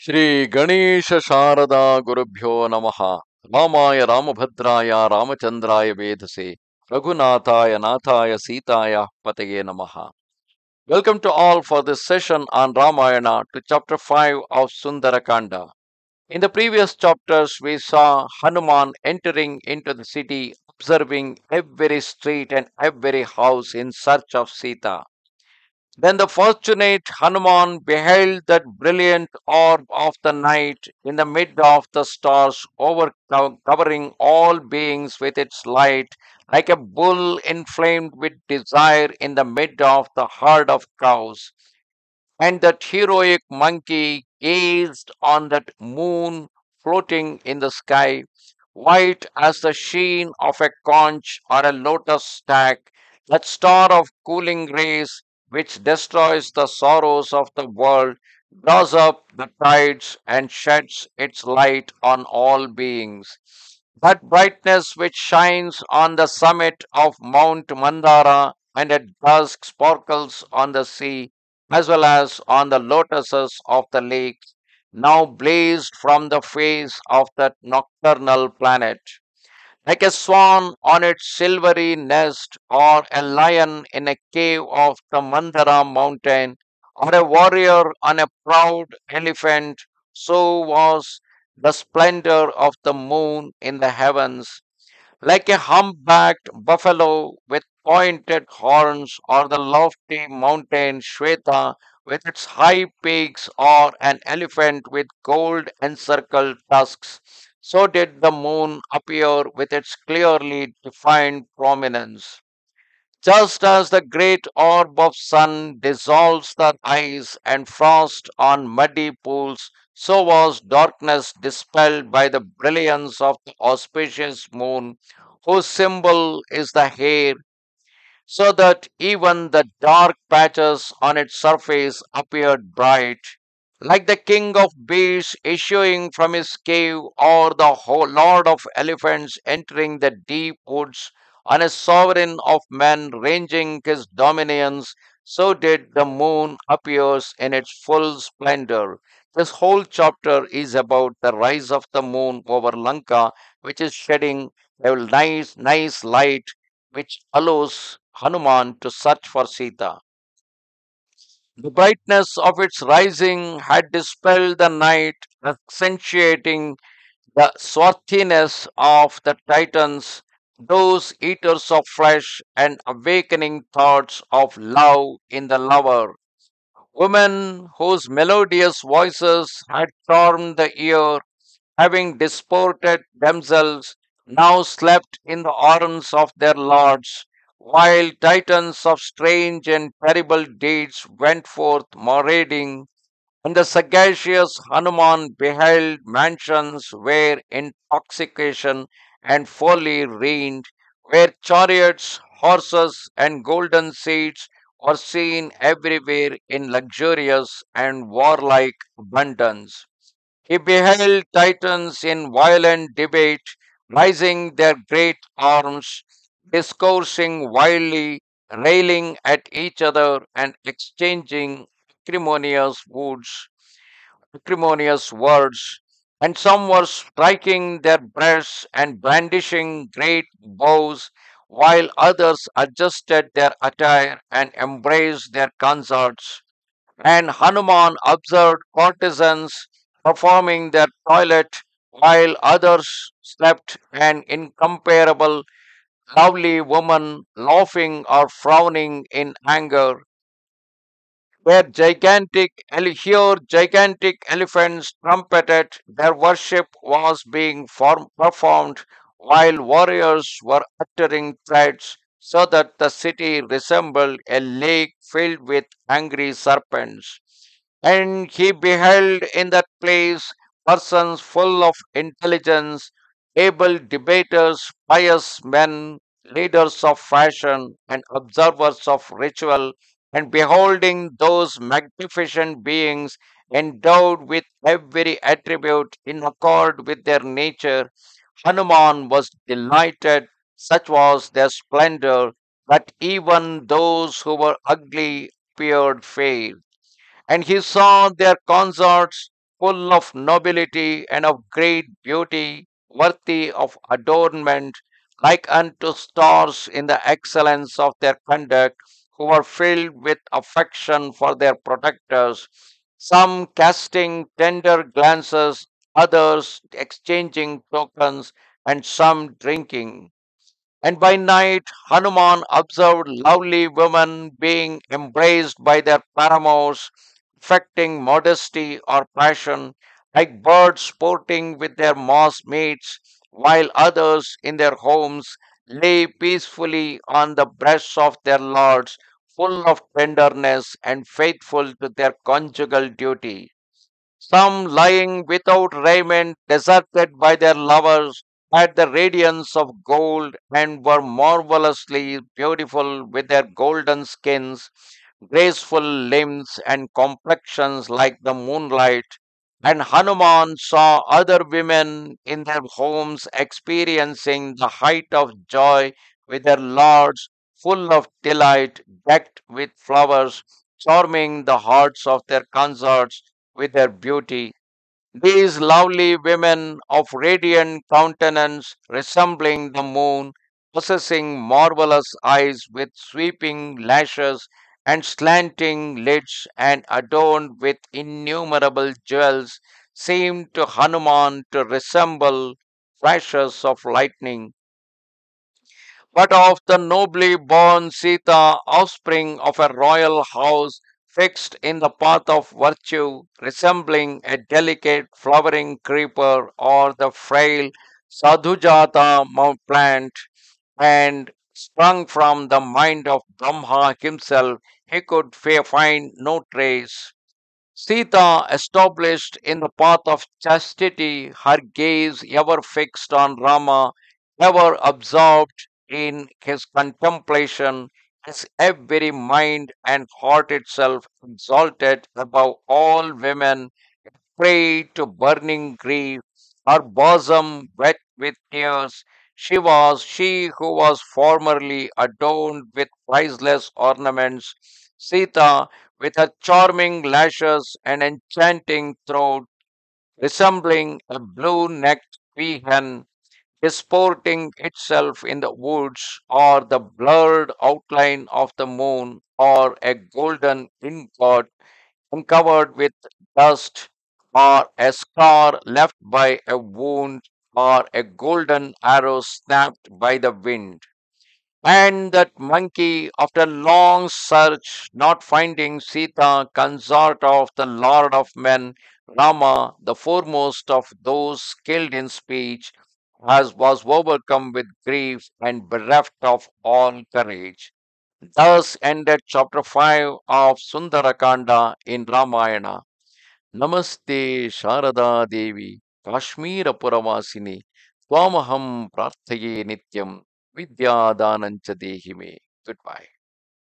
ಶ್ರೀ ಗಣೇಶ ಶಾರದಾ ಗುರುಭ್ಯೋ ನಮಃ. ರಾಮಾಯ ರಾಮಭದ್ರಾಯ ರಾಮಚಂದ್ರಾಯ ವೇಧಸೆ ರಘುನಾಥಾಯ ನಾಥಾಯ ಸೀತಾಯ ಪತೆಯೇ ನಮಃ. Welcome to all for this session on Ramayana to chapter 5 of Sundarakanda. In the previous chapters, we saw Hanuman entering into the city, observing every street and every house in search of Sita. Then the fortunate Hanuman beheld that brilliant orb of the night in the mid of the stars, covering all beings with its light, like a bull inflamed with desire in the mid of the herd of cows. And that heroic monkey gazed on that moon floating in the sky, white as the sheen of a conch or a lotus stack, that star of cooling rays which destroys the sorrows of the world, draws up the tides and sheds its light on all beings. That brightness which shines on the summit of Mount Mandara and at dusk sparkles on the sea, as well as on the lotuses of the lake, now blazed from the face of that nocturnal planet. Like a swan on its silvery nest, or a lion in a cave of the Mandara mountain, or a warrior on a proud elephant, so was the splendor of the moon in the heavens, like a humpbacked buffalo with pointed horns, or the lofty mountain Shweta with its high peaks, or an elephant with gold encircled tusks, so did the moon appear with its clearly defined prominence. Just as the great orb of sun dissolves the ice and frost on muddy pools, so was darkness dispelled by the brilliance of the auspicious moon, whose symbol is the hare, so that even the dark patches on its surface appeared bright, like the king of beasts issuing from his cave, or the lord of elephants entering the deep woods, and a sovereign of men ranging his dominions, so did the moon appears in its full splendor. This whole chapter is about the rise of the moon over Lanka, which is shedding a nice light which allows Hanuman to search for Sita. The brightness of its rising had dispelled the night, accentuating the swarthiness of the Titans, those eaters of flesh, and awakening thoughts of love in the lover. Women whose melodious voices had charmed the ear, having disported themselves, now slept in the arms of their lords, while titans of strange and terrible deeds went forth marauding, and the sagacious Hanuman beheld mansions where intoxication and folly reigned, where chariots, horses, and golden seats were seen everywhere in luxurious and warlike abundance. He beheld Titans in violent debate, raising their great arms, discoursing wildly, railing at each other, and exchanging acrimonious words. And some were striking their breasts and brandishing great bows, while others adjusted their attire and embraced their consorts. And Hanuman observed courtesans performing their toilet, while others slept, an incomparable lovely woman laughing or frowning in anger, where gigantic elephants trumpeted, their worship was being performed, while warriors were uttering threats, so that the city resembled a lake filled with angry serpents. And he beheld in that place persons full of intelligence, able debaters, pious men, leaders of fashion, and observers of ritual. And beholding those magnificent beings endowed with every attribute in accord with their nature, Hanuman was delighted. Such was their splendor that even those who were ugly appeared fair, and he saw their consorts full of nobility and of great beauty, worthy of adornment, like unto stars in the excellence of their conduct, who were filled with affection for their protectors, some casting tender glances, others exchanging tokens, and some drinking. And by night, Hanuman observed lovely women being embraced by their paramours, affecting modesty or passion, like birds sporting with their moss mates, while others in their homes lay peacefully on the breasts of their lords, full of tenderness and faithful to their conjugal duty. Some lying without raiment, deserted by their lovers, had the radiance of gold and were marvelously beautiful with their golden skins, graceful limbs, and complexions like the moonlight. And Hanuman saw other women in their homes experiencing the height of joy with their lords, full of delight, decked with flowers, charming the hearts of their consorts with their beauty. These lovely women of radiant countenance, resembling the moon, possessing marvelous eyes with sweeping lashes and slanting lids, and adorned with innumerable jewels, seemed to Hanuman to resemble flashes of lightning, but of the nobly born Sita, offspring of a royal house, fixed in the path of virtue, resembling a delicate flowering creeper or the frail Sadhujata plant, and sprung from the mind of Brahma himself, he could find no trace. Sita, established in the path of chastity, her gaze ever fixed on Rama, ever absorbed in his contemplation, his every mind and heart itself exalted above all women, prey to burning grief, her bosom wet with tears. She who was formerly adorned with priceless ornaments, Sita, with her charming lashes and enchanting throat, resembling a blue necked peahen, disporting itself in the woods, or the blurred outline of the moon, or a golden ingot uncovered with dust, or a scar left by a wound, or a golden arrow snapped by the wind. And that monkey, after long search, not finding Sita, consort of the Lord of men, Rama, the foremost of those skilled in speech, was overcome with grief and bereft of all courage. Thus ended chapter 5 of Sundarakanda in Ramayana. Namaste Sharada Devi, Kashmira Puravasini, Twamaham Prarthaye Nityam, Vidyadanancha Dehime. Goodbye.